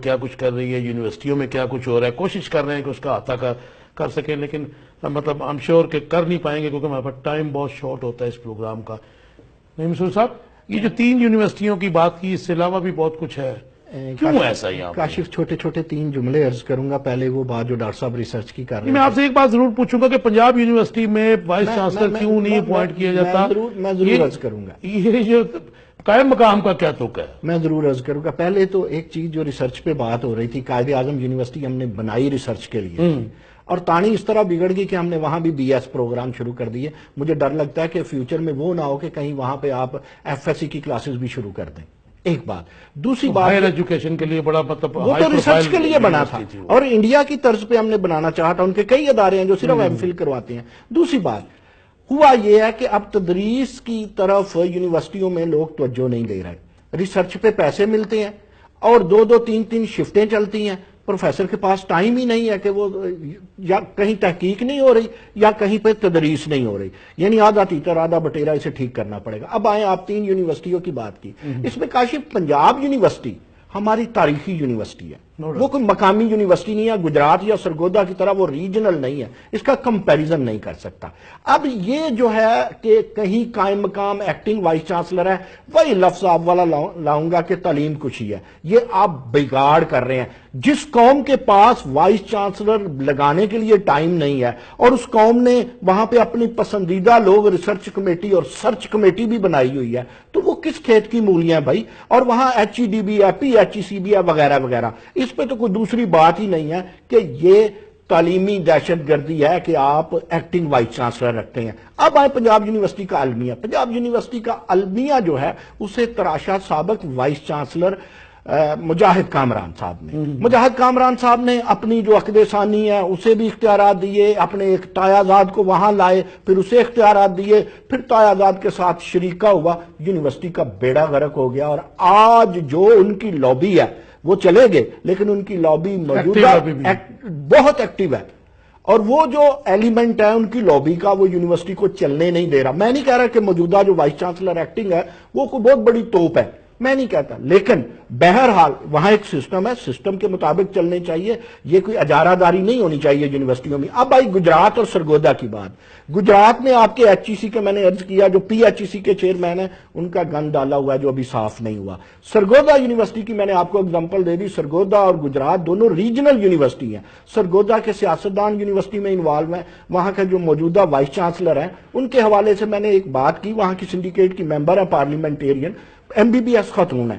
کیا کچھ کر رہی ہے، یونیورسٹیوں میں کیا کچھ ہو رہا ہے، کوشش کر رہے ہیں کہ اس کا احاطہ کر سکیں، لیکن مطلب I'm sure کہ کر نہیں پائیں گے کیونکہ ہمارے پاس ٹائم بہت شارٹ ہوتا ہے اس پروگرام کا۔ نہیں مسعود صاحب، یہ جو 3 یونیورسٹیوں کی بات کی، اس سے علاوہ بھی بہت کچھ ہے، کیوں ایسا یہاں پہ؟ کاشف چھوٹے چھوٹے 3 جملے عرض کروں گا۔ پہلے وہ بات جو ڈاکٹر صاحب ریسرچ کی کر رہے ہیں، میں آپ سے ایک بات ضرور پوچھوں گا کہ پنجاب یونیورسٹی میں وائس چانسلر کیوں نہیں اپوائنٹ کیا جاتا؟ میں ضرور عرض کروں گا، یہ جو قائم مقام کا کیا توقع ہے؟ میں ضرور عرض کروں گا۔ پہلے تو ایک چیز جو ریسرچ پہ بات ہو رہی تھی، قائد اعظم یونیورسٹی ہم نے بنائی ریسرچ کے لیے، اور تانی اس طرح بگڑ گئی کہ ہم نے وہاں بھی بی ایس پروگرام شروع کر دیے۔ مجھے ڈر لگتا ہے کہ فیوچر میں وہ نہ ہو کہ کہیں وہاں پہ آپ ایف ایس سی کی کلاسز بھی شروع کر دیں۔ ایک بات، دوسری بات، ہائر ایجوکیشن کے لیے بڑا مطلب وہ تو ریسرچ کے لیے بنا تھا اور انڈیا کی طرز پہ ہم نے بنانا چاہا تھا۔ ان کے کئی ادارے ہیں جو صرف ایم فل کرواتے ہیں۔ دوسری بات ہوا یہ ہے کہ اب تدریس کی طرف یونیورسٹیوں میں لوگ توجہ نہیں دے رہے، ریسرچ پہ پیسے ملتے ہیں اور 2-2 3-3 شفٹیں چلتی ہیں، پروفیسر کے پاس ٹائم ہی نہیں ہے کہ وہ یا کہیں تحقیق نہیں ہو رہی یا کہیں پہ تدریس نہیں ہو رہی، یعنی آدھا تیتر آدھا بٹیرا، اسے ٹھیک کرنا پڑے گا۔ اب آئیں، آپ 3 یونیورسٹیوں کی بات کی، اس میں کاشف پنجاب یونیورسٹی ہماری تاریخی یونیورسٹی ہے، وہ کوئی مقامی یونیورسٹی نہیں ہے، گجرات یا سرگودا کی طرح وہ ریجنل نہیں ہے، اس کا کمپیریزن نہیں کر سکتا۔ اب یہ جو ہے کہ کہیں قائم مقام ایکٹنگ وائس چانسلر ہے، وہی لفظ آپ والا لاؤں گا کہ تعلیم کچھ ہی ہے، یہ آپ بگاڑ کر رہے ہیں۔ جس قوم کے پاس وائس چانسلر لگانے کے لیے ٹائم نہیں ہے اور اس قوم نے وہاں پہ اپنی پسندیدہ لوگ ریسرچ کمیٹی اور سرچ کمیٹی بھی بنائی ہوئی ہے، تو وہ کس کھیت کی مولیاں بھائی؟ اور وہاں ایچ ای ڈی بھی ہے، پی ایچ ای سی بھی ہے، وغیرہ وغیرہ۔ اس پہ تو کوئی دوسری بات ہی نہیں ہے کہ یہ تعلیمی دہشت گردی ہے کہ آپ ایکٹنگ وائس چانسلر رکھتے ہیں۔ اب آئے پنجاب یونیورسٹی کا المیہ۔ پنجاب یونیورسٹی کا المیہ جو ہے اسے تراشا سابق وائس چانسلر مجاہد کامران صاحب نے۔ مجاہد کامران صاحب نے اپنی جو عقد ثانی ہے اسے بھی اختیارات دیے، اپنے ایک تایا زاد کو وہاں لائے، پھر اسے اختیارات دیے، پھر تایا زاد کے ساتھ شریکہ ہوا، یونیورسٹی کا بیڑا غرق ہو گیا۔ اور آج جو ان کی لابی ہے، وہ چلے گئے لیکن ان کی لابی موجودہ بہت ایکٹیو ہے، اور وہ جو ایلیمنٹ ہے ان کی لابی کا، وہ یونیورسٹی کو چلنے نہیں دے رہا۔ میں نہیں کہہ رہا کہ موجودہ جو وائس چانسلر ایکٹنگ ہے وہ کوئی بہت بڑی توپ ہے، میں نہیں کہتا، لیکن بہرحال وہاں ایک سسٹم ہے، سسٹم کے مطابق چلنے چاہیے، یہ کوئی اجارہ داری نہیں ہونی چاہیے یونیورسٹیوں میں۔ اب آئی گجرات اور سرگودا کی بات۔ گجرات میں آپ کے ایچ ای سی کے میں نے عرض کیا، جو پی ایچ ای سی کے چیئرمین ہیں ان کا گن ڈالا ہوا ہے جو ابھی صاف نہیں ہوا۔ سرگودا یونیورسٹی کی میں نے آپ کو اگزامپل دے دی، سرگودا اور گجرات دونوں ریجنل یونیورسٹی ہیں۔ سرگودا کے سیاستدان یونیورسٹی میں انوالو ہیں، وہاں کے جو موجودہ وائس چانسلر ہیں ان کے حوالے سے میں نے ایک بات کی، وہاں کی سنڈیکیٹ کی ممبر ہے، parliamentarian, M B B S خاتون ہے۔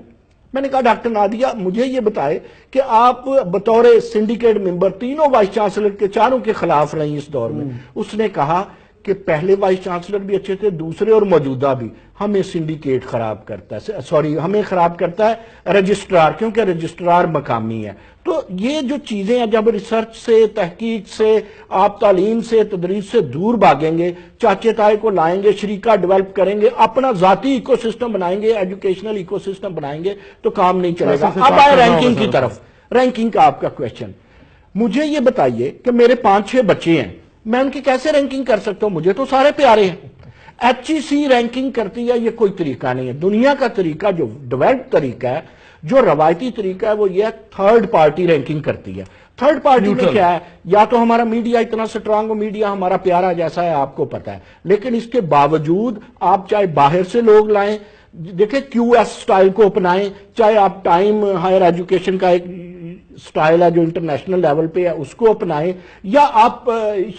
میں نے کہا ڈاکٹر نادیہ مجھے یہ بتائے کہ آپ بطور سنڈیکیٹ ممبر تینوں وائس چانسلر کے چاروں کے خلاف رہی اس دور میں۔ اس نے کہا کہ پہلے وائس چانسلر بھی اچھے تھے، دوسرے اور موجودہ بھی، ہمیں سنڈیکیٹ خراب کرتا ہے، ہمیں خراب کرتا ہے رجسٹرار، کیونکہ رجسٹرار مقامی ہے۔ تو یہ جو چیزیں ہیں، جب ریسرچ سے، تحقیق سے، آپ تعلیم سے، تدریس سے دور بھاگیں گے، چاچے تائے کو لائیں گے، شریکہ ڈیولپ کریں گے، اپنا ذاتی ایکو سسٹم بنائیں گے، ایجوکیشنل ایکو سسٹم بنائیں گے تو کام نہیں چلے گا۔ اب آئے رینکنگ کی طرف، رینکنگ کا آپ کا کویشچن۔ مجھے یہ بتائیے کہ میرے 5-6 بچے ہیں، میں ان کی کیسے رینکنگ کر سکتا ہوں؟ مجھے تو سارے پیارے ہیں۔ ایچ ای سی رینکنگ کرتی ہے، یہ کوئی طریقہ نہیں ہے۔ دنیا کا طریقہ جو ڈیولپڈ طریقہ ہے، جو روایتی طریقہ ہے، وہ یہ تھرڈ پارٹی رینکنگ کرتی ہے۔ تھرڈ پارٹی میں کیا ہے؟ یا تو ہمارا میڈیا اتنا سٹرانگ ہو، میڈیا ہمارا پیارا جیسا ہے آپ کو پتا ہے، لیکن اس کے باوجود آپ چاہے باہر سے لوگ لائیں، دیکھیں کیو ایس سٹائل کو اپنائیں، چاہے آپ ٹائم ہائر ایجوکیشن کا ایک سٹائل ہے جو انٹرنیشنل لیول پہ ہے اس کو اپنائیں، یا آپ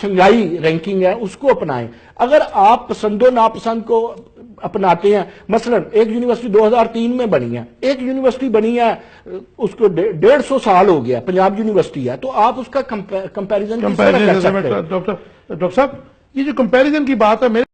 شنگھائی رینکنگ ہے اس کو اپنائیں۔ اگر آپ پسند و ناپسند کو اپناتے ہیں، مثلا ایک یونیورسٹی 2003 میں بنی ہے، ایک یونیورسٹی بنی ہے اس کو 150 سال ہو گیا، پنجاب یونیورسٹی ہے، تو آپ اس کا کمپیریزن کس طرح کر سکتے ہیں؟ ڈاکٹر صاحب، یہ جو کمپیریزن کی بات ہے،